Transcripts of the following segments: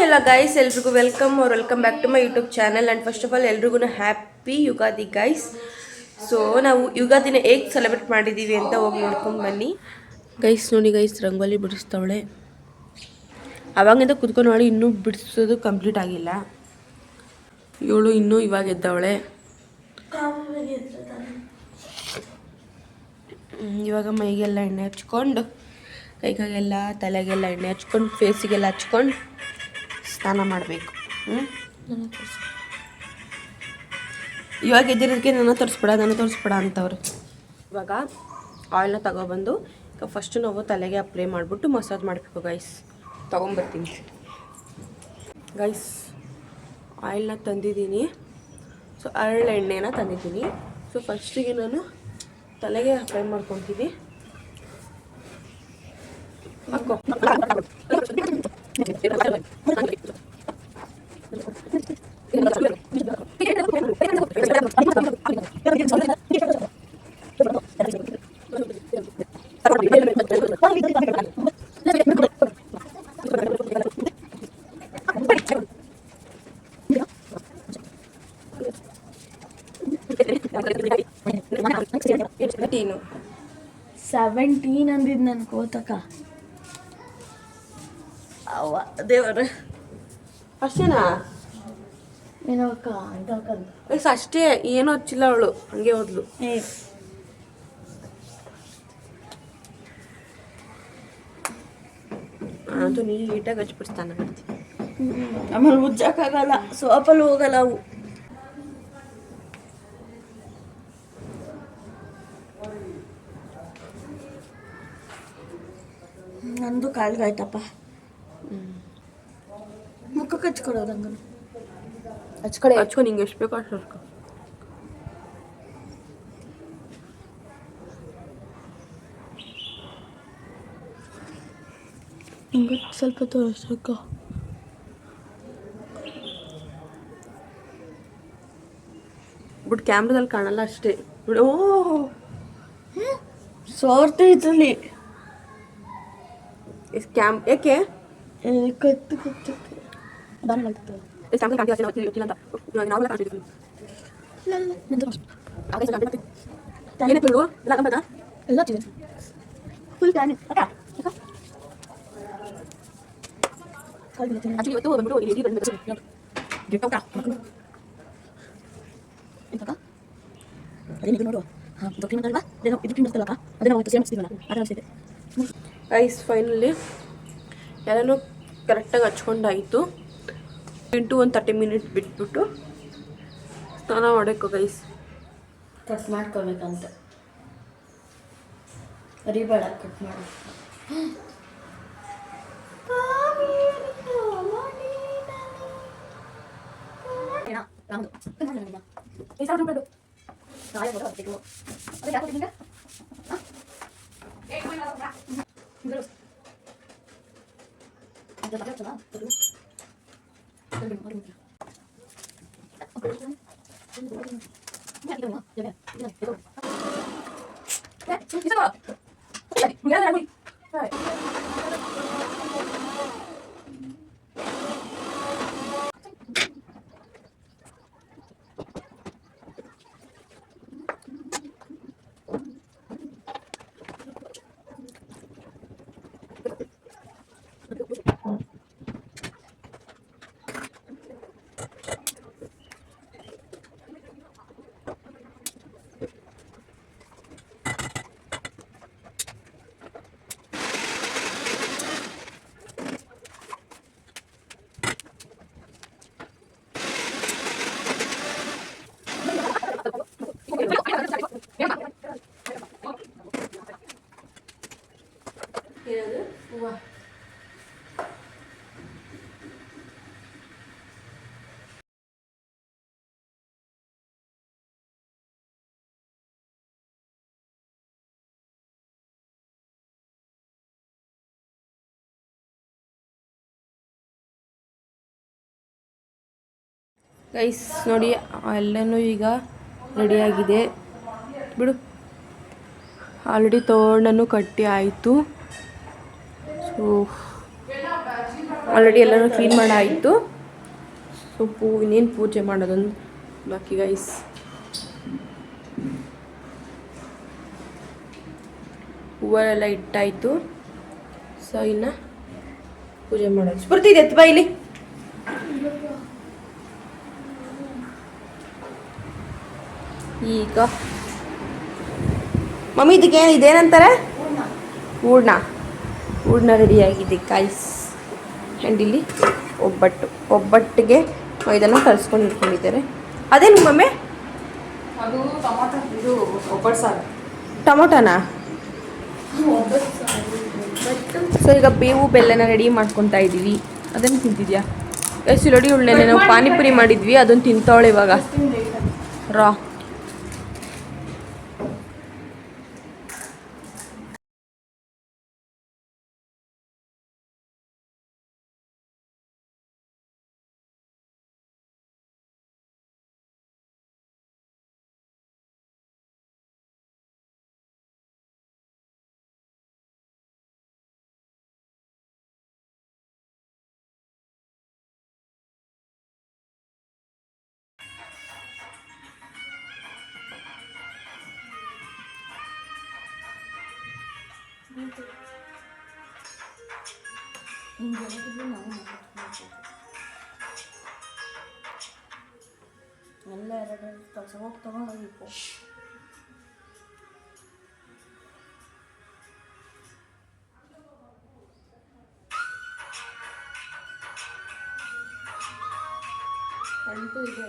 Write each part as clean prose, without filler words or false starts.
ಎಲ್ಲ ಗೈಸ್ ಎಲ್ರಿಗೂ welcome back to my YouTube channel and first of all ಎಲ್ರಿಗೂ happy Ugadi guys. So ನಾವು ಯುಗಾದಿನ ಹೇಗೆ ಸೆಲೆಬ್ರೇಟ್ ಮಾಡಿದ್ದೀವಿ ಅಂತ ಹೋಗಿ ನೋಡ್ಕೊಂಡು ಬನ್ನಿ ಗೈಸ್. ನೋಡಿ ಗೈಸ್, ರಂಗೋಲಿ ಬಿಡಿಸ್ತಾವಳೆ. ಅವಾಗಿಂದ ಕುತ್ಕೊಂಡು ನೋಡಿ, ಇನ್ನೂ ಬಿಡಿಸೋದು ಕಂಪ್ಲೀಟ್ ಆಗಿಲ್ಲ. ಇವಳು ಇನ್ನೂ ಇವಾಗ ಎದ್ದವಳೆ. ಇವಾಗ ಮೈಗೆಲ್ಲ ಎಣ್ಣೆ ಹಚ್ಕೊಂಡು, ಕೈಗೆಲ್ಲ ತಲೆಗೆಲ್ಲ ಎಣ್ಣೆ ಹಚ್ಕೊಂಡು, ಫೇಸಿಗೆಲ್ಲ ಹಚ್ಕೊಂಡು ಸ್ನಾನ ಮಾಡಬೇಕು. ಇವಾಗ ಎದ್ದಿರೋದಕ್ಕೆ ನನ್ನ ತೋರಿಸ್ಬೇಡ ಅಂತವ್ರು. ಇವಾಗ ಆಯಿಲ್ನ ತಗೊಬಂದು ಫಸ್ಟು ನಾವು ತಲೆಗೆ ಅಪ್ಲೈ ಮಾಡಿಬಿಟ್ಟು ಮಸಾಜ್ ಮಾಡಬೇಕು ಗೈಸ್. ತೊಗೊಂಬರ್ತೀನಿ ಗೈಸ್. ಆಯಿಲ್ನ ತಂದಿದ್ದೀನಿ. ಸೊ ಹರಳೆಣ್ಣೆನ ತಂದಿದ್ದೀನಿ. ಸೊ ಫಸ್ಟಿಗೆ ನಾನು ತಲೆಗೆ ಅಪ್ಲೈ ಮಾಡ್ಕೊತೀನಿ. ಹಾಕೋ. ಸೆವೆಂಟೀನ್ ಅಂದಿದ್ದು ನನ್ನ ಕೋತಕ. ಅವ ದೇವರ ಅಷ್ಟೇನಾ? ಏನಕ್ಕ ಅಂತಕ್ಕಂತ ಅಷ್ಟೇ, ಏನೂ ಹಚ್ಚಿಲ್ಲ ಅವಳು, ಹಂಗೆ ಹೋದ್ಲು. ಅದು ನೀಟಾಗಿ ಹಚ್ಬಿಡ್ತಾನೆ ಮಾಡ್ತೀನಿ. ಆಮೇಲೆ ಉಜ್ಜಕ್ಕಾಗಲ್ಲ, ಸೋಪಲ್ಲಿ ಹೋಗಲ್ಲ ಅವು. ನಂದು ಕಾಲ್ಗಾಯ್ತಪ್ಪ. ಮುಖಕ್ಕೆ ಹಚ್ಕೊಡೋದು ಹಂಗ ಹಚ್ಕೊ, ನಿಂಗೆ ಎಷ್ಟು ಬೇಕೋ ಅಷ್ಟು ಹಚ್ಕೊ. ಹಿಂಗೆ ಸ್ವಲ್ಪ ತೋರಿಸಕ್ಕ. ಬಿಟ್ಟು ಕ್ಯಾಮ್ರಾದಲ್ಲಿ ಕಾಣಲ್ಲ ಅಷ್ಟೇ. ಬಿಡು. ಸೋರ್ತೈತಲ್ಲಿ ಯಾಕೆ ಕತ್ತು ಫುಲ್ ಟ್ಯಾನ್ ಗೈಸ್ ಫೈನಲಿ ಎಲ್ಲನೂ ಕರೆಕ್ಟಾಗಿ ಹಚ್ಕೊಂಡಾಯಿತು. ಇಂಟು ಒಂದು 30 ಮಿನಿಟ್ ಬಿಟ್ಬಿಟ್ಟು ಸ್ನಾನ ಮಾಡಬೇಕು ಗೈಸ್. ಕಟ್ ಮಾಡ್ಕೋಬೇಕಂತ ಅರಿಬೇಡ, ಕಟ್ ಮಾಡಿ. ಗೈಸ್ ನೋಡಿ, ಎಲ್ಲನೂ ಈಗ ರೆಡಿಯಾಗಿದೆ. ಬಿಡು, ಆಲ್ರೆಡಿ ತೋರಣನೂ ಕಟ್ಟಿ ಆಯಿತು. ಸೊ ಆಲ್ರೆಡಿ ಎಲ್ಲನೂ ಕ್ಲೀನ್ ಮಾಡಾಯಿತು. ಸೊ ಇನ್ನೇನು ಪೂಜೆ ಮಾಡೋದೊಂದು ಬಾಕಿ ಗೈಸ್. ಹೂವೆಲ್ಲ ಇಟ್ಟಾಯಿತು. ಸೊ ಇನ್ನು ಪೂಜೆ ಮಾಡೋದು ಬರ್ತಿದೆ ಎತ್ತು ಬಾ ಇಲ್ಲಿ. ಈಗ ಮಮ್ಮಿ ಇದಕ್ಕೆ ಇದೇನಂತಾರೆ? ಹೂರ್ಣ ರೆಡಿಯಾಗಿದೆ ಗಾಯ್ಸ್. ಆ್ಯಂಡ್ ಇಲ್ಲಿ ಒಬ್ಬಟ್ಟಿಗೆ ಇದನ್ನು ಕಲಿಸ್ಕೊಂಡು ಇಟ್ಕೊಂಡಿದ್ದಾರೆ. ಅದೇನು ಮಮ್ಮಿ? ಅದು ಟೊಮಾಟೊ, ಇದು ಒಬ್ಬಟ್ಟು ಸಾರು. ಟೊಮೊಟೊನಾ? ಸೊ ಈಗ ಬೇವು ಬೆಲ್ಲನ ರೆಡಿ ಮಾಡ್ಕೊತಾ ಇದ್ದೀವಿ. ಅದನ್ನು ತಿಂತಿದ್ಯಾ? ಎಷ್ಟು ರೆಡಿ ಉಳ್ಳೆನೆ ನಾವು ಪಾನಿಪುರಿ ಮಾಡಿದ್ವಿ, ಅದನ್ನು ತಿಂತಾವಳೆ ಇವಾಗ ರಾ. ಎಲ್ಲ ಎರಡು ಕೆಲಸ ಹೋಗಿ ತಗೊಂಡೋಗಿತ್ತು. ಅಂತೂ ಇದೆ.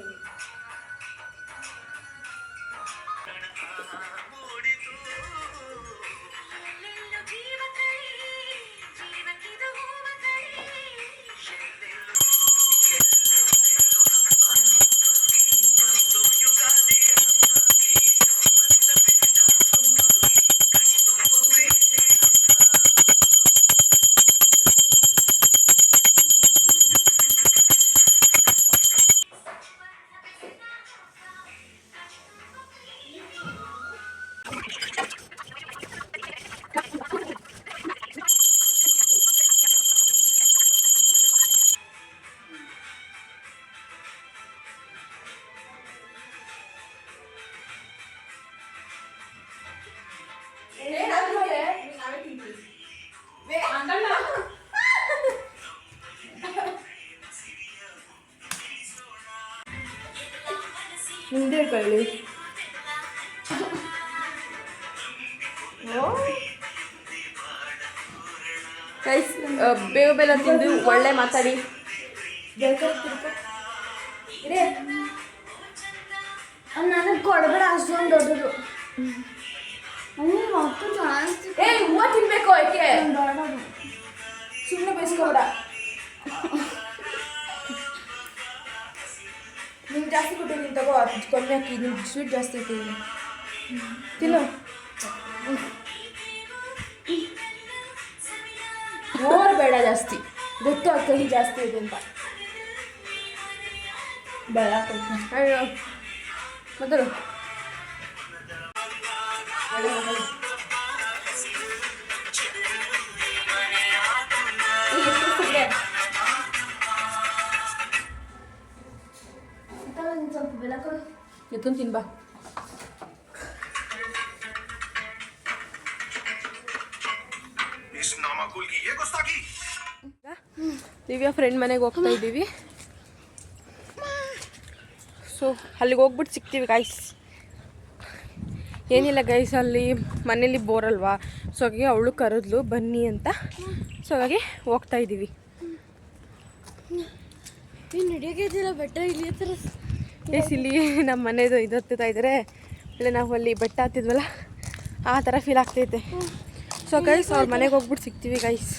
ಮುಂದೆ ಕಳ್ಳಿ ಗೈಸ್, ಬೇವು ಬೆಲ್ಲ ತಿಂದು ಒಳ್ಳೆ ಮಾತಾಡಿ. ನನಗೆ ಕೊಡಬೇಡ ಅಷ್ಟೊಂದು ದೊಡ್ಡದು. ಹೂವು ತಿನ್ಬೇಕು ಯಾಕೆ ಸುಮ್ಮನೆ ಬಯಸ್ಕೋಬೇಡ. ನಿಮ್ಗೆ ಜಾಸ್ತಿ ಕೊಟ್ಟಿದ್ದೀನಿ ತಗೋ, ಅದು ಕಮ್ಮಿ ಹಾಕಿ. ನಿಮ್ಗೆ ಸ್ವೀಟ್ ಜಾಸ್ತಿ ಇಟ್ಟಿದ್ದೀನಿ ತಿನ್ನು. ಓವರ್ ಬೇಡ ಜಾಸ್ತಿ, ಗೊತ್ತು ಆ ಕಹಿ ಜಾಸ್ತಿ ಇದೆ ಅಂತ. ಬೇಡ ಅಯ್ಯೋ ಮೊದಲು ಸ್ವಲ್ಪ ಬೆಲ್ಲ ಕೊಡು. ಎತ್ತೊಂದು ತಿನ್ಬಾ. ದಿವ್ಯಾ ಫ್ರೆಂಡ್ ಮನೆಗೆ ಹೋಗ್ತಾ ಇದ್ದೀವಿ. ಸೊ ಅಲ್ಲಿಗೆ ಹೋಗ್ಬಿಟ್ಟು ಸಿಗ್ತೀವಿ ಗೈಸ್. ಏನಿಲ್ಲ ಗೈಸ್, ಅಲ್ಲಿ ಮನೇಲಿ ಬೋರ್ ಅಲ್ವಾ, ಸೊ ಹಾಗಾಗಿ ಅವಳು ಕರೆದ್ಲು ಬನ್ನಿ ಅಂತ. ಸೊ ಹಾಗಾಗಿ ಹೋಗ್ತಾ ಇದ್ದೀವಿ. ನೀನು ನಡೆಯೋಕ್ಕಿದ್ದಿಲ್ಲ ಬೆಟ್ಟ ಇಲ್ಲಿ ಹತ್ರ. ಎಸ್ ಇಲ್ಲಿ ನಮ್ಮ ಮನೆದು ಇದು ಹತ್ತುತ್ತಾ ಇದ್ದಾರೆ. ಇಲ್ಲ ನಾವು ಅಲ್ಲಿ ಬೆಟ್ಟ ಹತ್ತಿದ್ವಲ್ಲ, ಆ ಥರ ಫೀಲ್ ಆಗ್ತೈತೆ. ಸೊ ಗೈಸ್ ಅವ್ರ ಮನೆಗೆ ಹೋಗ್ಬಿಟ್ಟು ಸಿಗ್ತೀವಿ ಗೈಸ್.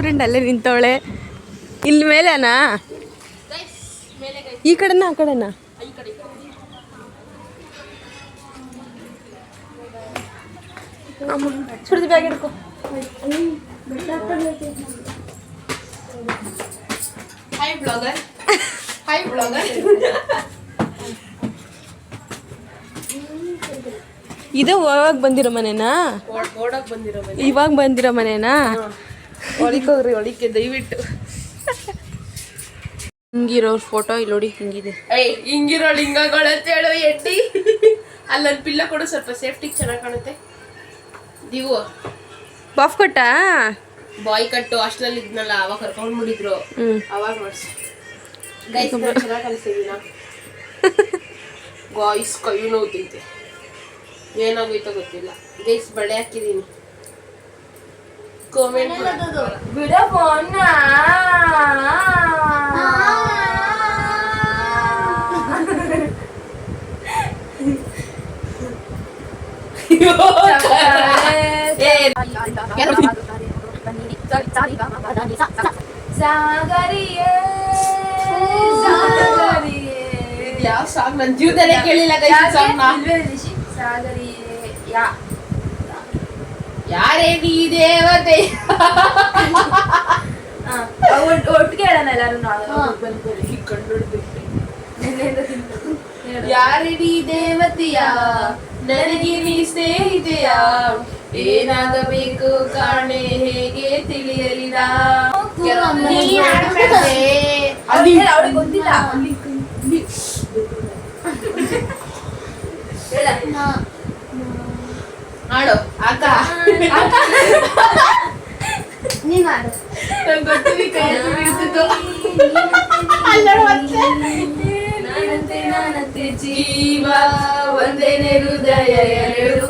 ಫ್ರೆಂಡ್ ಅಲ್ಲೇ ನಿಂತವಳೆ. ಇಲ್ಲಿ ಮೇಲೆನಾ? ಈ ಕಡೆನಾ ಆ ಕಡೆನಾ? ಬ್ಯಾಗ್ ಹಿಡ್ಕೊ. Hi blogger. Hi blogger. ಇದು ಯಾವಾಗ ಬಂದಿರೋ ಮನೆನಾ? ಓಡಕ್ ಬಂದಿರೋ ಮನೆ. ಇವಾಗ ಬಂದಿರೋ ಮನೆನಾ? ಒಳಿಕೋಗ್ರಿ ಒಳಿಕೆ ದಯವಿಟ್ಟು. ಹಿಂಗಿರೋರ್ ಫೋಟೋ ಇಲ್ಲಿ ನೋಡಿ ಹಿಂಗಿದೆ. ಹಿಂಗಿರೋ ಲಿಂಗಗಳಂತೇಳು ಎಡ್ಡಿ. ಅಲ್ಲೊಂದು ಪಿಲ್ಲ ಕೊಡು, ಸ್ವಲ್ಪ ಸೇಫ್ಟಿಗೆ ಚೆನ್ನಾಗಿ ಕಾಣುತ್ತೆ. ದಿವು ಬಾಫ್ ಕಟ್ಟ ಬಾಯ್ ಕಟ್ಟು ಅಷ್ಟರಲ್ಲಿ ಇದ್ನಲ್ಲ, ಅವಾಗ ಕರ್ಕೊಂಡು ಬಿಡಿದ್ರು, ಅವಾಗ ಮಾಡಿಸಿ. ಗೈಸ್ ಚೆನ್ನಾಗಿ ಕಲಿಸಿದೀನ. ಗಾಯ್ಸ್ ಕೈ ನೋವುತ್ತೈತೆ, ಏನಾಗೋಯ್ತೋ ಗೊತ್ತಿಲ್ಲ. ಗೈಸ್ ಬಳೆ ಹಾಕಿದೀನಿ. ಕಾಮೆಂಟ್ ಬಿಡ ಫೋನ್. ಯಾವ ಸಾಂಗ್ ನನ್ನ ಜೀವನದಲ್ಲೇ ಕೇಳಿಲ್ಲ. ಯಾರೇ ನೀ ದೇವತೆ. ಒಟ್ಟಿಗೆ ಹೇಳೋಣ ಎಲ್ಲಾರು. ಯಾರೇ ನೀ ದೇವತೆಯ, ನನಗೆ ನೀ ಸ್ನೇಹಿತೆಯ, ಏನಾಗಬೇಕು ಕಾಣೆ ಹೇಗೆ ತಿಳಿಯಲಿಲ್ಲ. ಅವಳಿಗೆ ಗೊತ್ತಿಲ್ಲ. ಆಡೋ ಅಕ್ಕ. ಗೊತ್ತಿಲ್ಲ ಕೈ ಇರ್ತಿತ್ತು. ನಾನಂತೆ ಜೀವ ಒಂದೇನೆ ಹೃದಯ ಎರಡು,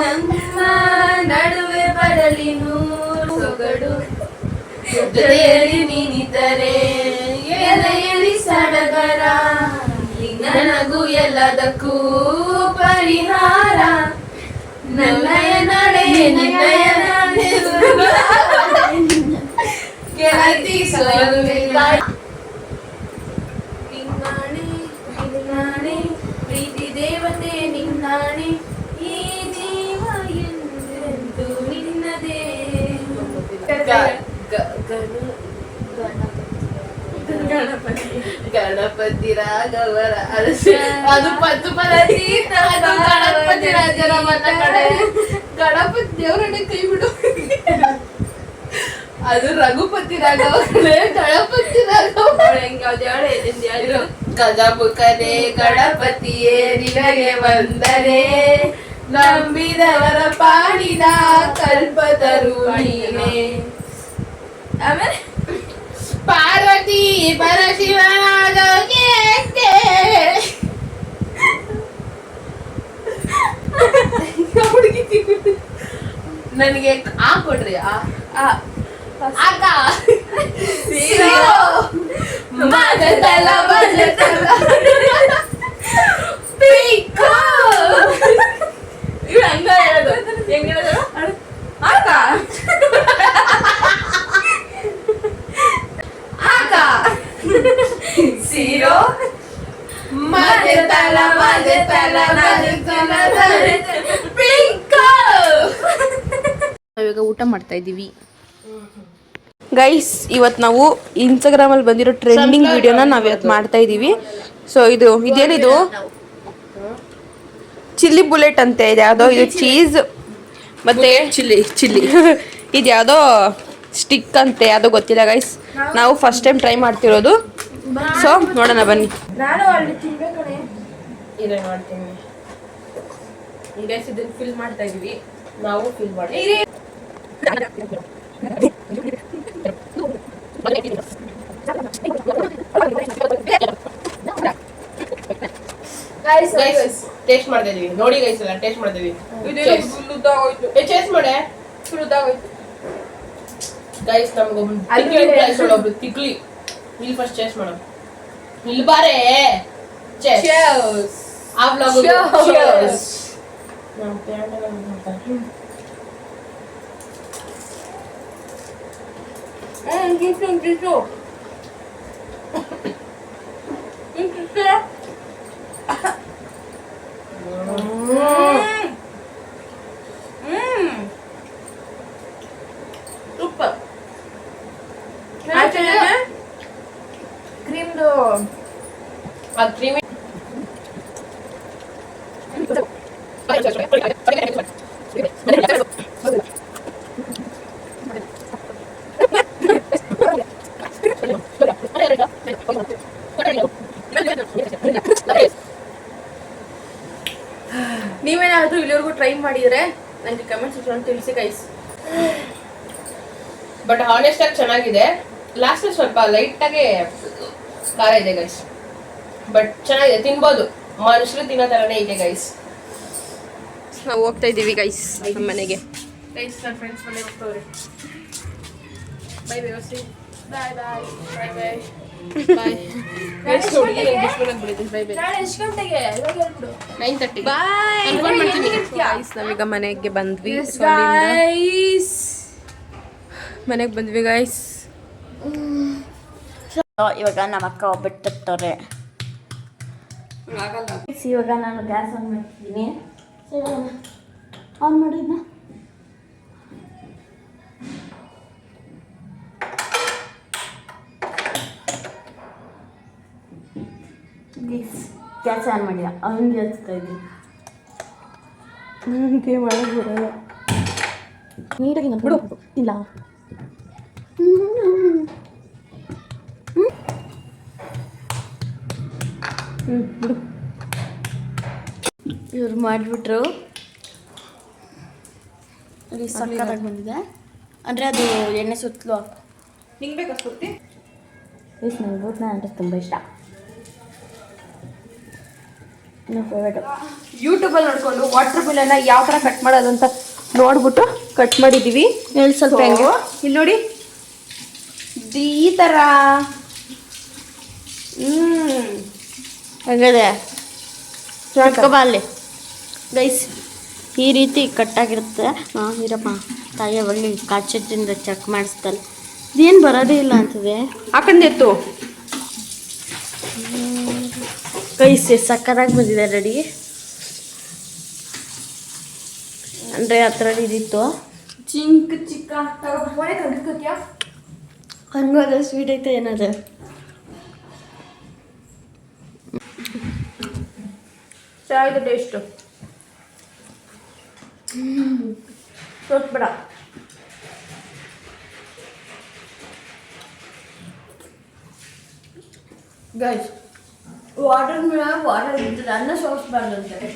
ನಮ್ಮ ನಡುವೆ ಬರಲಿ ನೂರು ಸೊಗಡು, ಜೊತೆಯಲ್ಲಿ ನೀನಿದ್ದರೆ ಎಲೆಯಲ್ಲಿ ಸಡಗರ, ನನಗೂ ಎಲ್ಲದಕ್ಕೂ ಪರಿಹಾರ, ನನ್ನಯ ನಡೆ ನಿನ್ನಯ ನಡೆ ಗೆಳತಿ ಸೋಲುವೆ. ನಿನ್ನಾಣೆ ಪ್ರೀತಿ ದೇವತೆ ನಿನ್ನಾಣೆ, ಈ ಜೀವ ಎಂದೆಂದು ನಿನ್ನದೇ. ಗಣಪತಿ ರಾಘವರ ಅದು ಪತ್ತು ಪರತೀತ, ಗಣಪತಿ ರಾಜರ ಮತ ಕಡೆ. ಗಣಪತಿ ದೇವರನ್ನೇ ಕೈ ಬಿಡು. ಅದು ರಘುಪತಿ ರಾಘವ, ಗಣಪತಿ ರಾಘವ. ಗಜಮುಖನೇ ಗಣಪತಿಯೇ ನಿನಗೆ ವಂದನೆ, ನಂಬಿದವರ ಪಾಡಿನ ಕಲ್ಪತರು ನೀನೆ. ಆಮೇಲೆ ಪಾರ್ವತಿ ಪರಶಿವನಾದ ನನಗೆ ಕೊಡ್ರಿ. ಆಗ ಮಜತಲ ಮಜತಲ ಹಂಗ ಹೇಳೋದು. ಹೆಂಗ ಹೇಳೋದು? ಆಗ ಆಗ ಸೀರೋ ಮಜತಲ ಮಜತಲ ಮಜತಲ ನಾವೀಗ ಊಟ ಮಾಡ್ತಾ ಇದ್ದೀವಿ ಗೈಸ್. ಇವತ್ತು ನಾವು ಇನ್ಸ್ಟಾಗ್ರಾಮಲ್ಲಿ ಬಂದಿರೋ ಟ್ರೆಂಡಿಂಗ್ ವಿಡಿಯೋನ ನಾವು ಇವತ್ತು ಮಾಡ್ತಾ ಇದ್ದೀವಿ. ಸೊ ಇದೇನಿದು ಚಿಲ್ಲಿ ಬುಲೆಟ್ ಅಂತೆ. ಇದು ಯಾವುದೋ ಇದು ಚೀಸ್ ಮತ್ತೆ ಚಿಲ್ಲಿ ಇದು ಯಾವುದೋ ಸ್ಟಿಕ್ ಅಂತೆ, ಯಾವುದೋ ಗೊತ್ತಿಲ್ಲ ಗೈಸ್. ನಾವು ಫಸ್ಟ್ ಟೈಮ್ ಟ್ರೈ ಮಾಡ್ತಿರೋದು. ಸೊ ನೋಡೋಣ ಬನ್ನಿ. ನಾನು ಅಲ್ಲಿ ತಿನ್ಬೇಕಣೆ ಇರೇ ಮಾಡ್ತೀನಿ ಗೈಸ್. ಇದನ್ನ ಫಿಲ್ ಮಾಡ್ತಾ ಇದೀವಿ ನಾವು. ಫಿಲ್ ಮಾಡ್ತೀವಿ. ಟೇಸ್ಟ್ ಮಾಡ್ತಾ ಇದೀವಿ ನೋಡಿ ಗೈಸ್. ಎಲ್ಲ ಟೇಸ್ಟ್ ಮಾಡ್ತೀವಿ. ಟೇಸ್ಟ್ ಮಾಡೆ ಗೈಸ್. ನಮ್ಗೊಬ್ರು ತಿಕ್ಲಿ ಇಲ್ಲಿ ಫಸ್ಟ್ ಟೇಸ್ಟ್ ಮಾಡೋಣ. ಇಲ್ಲಿ ಬಾರೆ ಆ ವ್ಲಾಗ್ ಆ ಕ್ರೀಮಿ ನೀವೇನಾದರೂ ಇಲ್ಲಿವರೆಗೂ ಟ್ರೈ ಮಾಡಿದರೆ ನನಗೆ ಕಮೆಂಟ್ ಸೆಕ್ಷನ್ ತಿಳಿಸಿ ಗೈಸ್. ಬಟ್ ಹಾನೆಸ್ಟ್ ಆಗಿ ಚೆನ್ನಾಗಿದೆ. ಲಾಸ್ಟ್ ಸ್ವಲ್ಪ ಲೈಟಾಗೆ ಖಾರ ಇದೆ ಗೈಸ್, ಬಟ್ ಚೆನ್ನಾಗಿದೆ, ತಿನ್ಬೋದು. ಮನುಷ್ಯರು ತಿನ್ನೋ ಥರನೇ ಇದೆ ಗೈಸ್. ನಾವು ಹೋಗ್ತಾ ಇದ್ದೀವಿ ಗೈಸ್ ನಮ್ಮ ಮನೆಗೆ. ಗೈಸ್ ನನ್ನ ಫ್ರೆಂಡ್ಸ್ ಮನೆಗೆ ಹೋಗ್ತವ್ರೆ. ಬೈ ವ್ಯವಸ್ಥೆ. ಬಾಯ್ ಬಾಯ್ ಬಾಯ್ ಬಾಯ್ ಬಾಯ್. ಗೈಸ್ ನೋಡಿ ನಾನು ಡಿಸ್ಪ್ಲೇಗೆ ಬಿಡಿದ್ದೀನಿ. Bye bye. ನಾಳೆ ಎಷ್ಟು ಗಂಟೆಗೆ? ಇವಾಗ ಹೇಳ್ಬಿಡು. 9:30 ಬಾಯ್. ಅನ್ಕೊಂಡು ಮಾಡ್ತೀನಿ ಗೈಸ್. ನಾವೀಗ ಮನೆಗೆ ಬಂದ್ವಿ. ಗೈಸ್ ಮನೆಗೆ ಬಂದ್ವಿ ಗೈಸ್. ಇವಾಗ ನಮ್ಮ ಅಕ್ಕ ಒಬ್ಬಟ್ಟು ತರ್ತಾರೆ. ಇವಾಗ ನಾನು ಗ್ಯಾಸ್ ಆನ್ ಮಾಡ್ತಿದ್ದೀನಿ. ಆನ್ ಮಾಡಿದ್ನ ಗ್ಯಾಸ್ ಆನ್ ಮಾಡಿಲ್ಲ, ಹಂಗೆ ಹಚ್ತಾ ಇದ್ದೀನಿ. ನನಗೆ ಮಾಡಕ್ಕೆ ಬರಲ್ಲ. ನೀಟಾಗಿ ನಾನು ಬಿಡು ಇಲ್ಲ. ಬಿಡು. ಇವ್ರು ಮಾಡಿಬಿಟ್ರು. ಇಲ್ಲಿ ಸಕ್ಕತ್ತಾಗಿ ಬಂದಿದೆ. ಅಂದರೆ ಅದು ಎಣ್ಣೆ ಸುತ್ತಲೂ ನಿಂಗೆ ಬೇಕಾ ಸ್ಫೂರ್ತಿ? ಪ್ಲೀಸ್ ನನಗೆ ಬೂಟ್ನ ಅಂದರೆ ತುಂಬ ಇಷ್ಟ. ನನ್ನ ಫೇವ್ರೇಟು. ಯೂಟ್ಯೂಬಲ್ಲಿ ನೋಡ್ಕೊಂಡು ವಾಟರ್ ಮಿಲನ್ನ ಯಾವ ಥರ ಕಟ್ ಮಾಡೋದು ಅಂತ ನೋಡ್ಬಿಟ್ಟು ಕಟ್ ಮಾಡಿದ್ದೀವಿ. ಹೇಳಿ ಸ್ವಲ್ಪ ಹೆಂಗೆ ಇಲ್ಲಿ ನೋಡಿ ಈ ಥರ. ಹಾಗಾದ್ರೆ ನೋಡ್ಕೊಬ ಅಲ್ಲಿ ಗೈಸ್, ಈ ರೀತಿ ಕಟ್ಟಾಗಿರುತ್ತೆ. ಇರಪ್ಪ ತಾಯಿಯ ಒಳ್ಳೆ ಕಾಚದಿಂದ ಚೆಕ್ ಮಾಡಿಸ್ತಲ್ಲ, ಇದೇನು ಬರೋದೇ ಇಲ್ಲ ಅಂತದೆ. ಹಾಕಂಡೆ ಎತ್ತು ಗೈಸ್ ಸಕ್ಕತ್ತಾಗಿ ಬಂದಿದೆ ರೆಡಿ. ಅಂದರೆ ಆ ಥರ ಇದಿತ್ತು. ಚಿಕ್ಕ ಹಂಗೋದ ಸ್ವೀಟ್ ಐತೆ ಏನದು. ಚೆನ್ನಾಗಿದೆ ಟೇಸ್ಟು. ಬೇಡ ಗೈಸ್ ವಾಟರ್ ಇದ್ದರೆ ಅನ್ನ ಸೋಸ್ಬಾರ್ದು ಅಂತಾರೆ.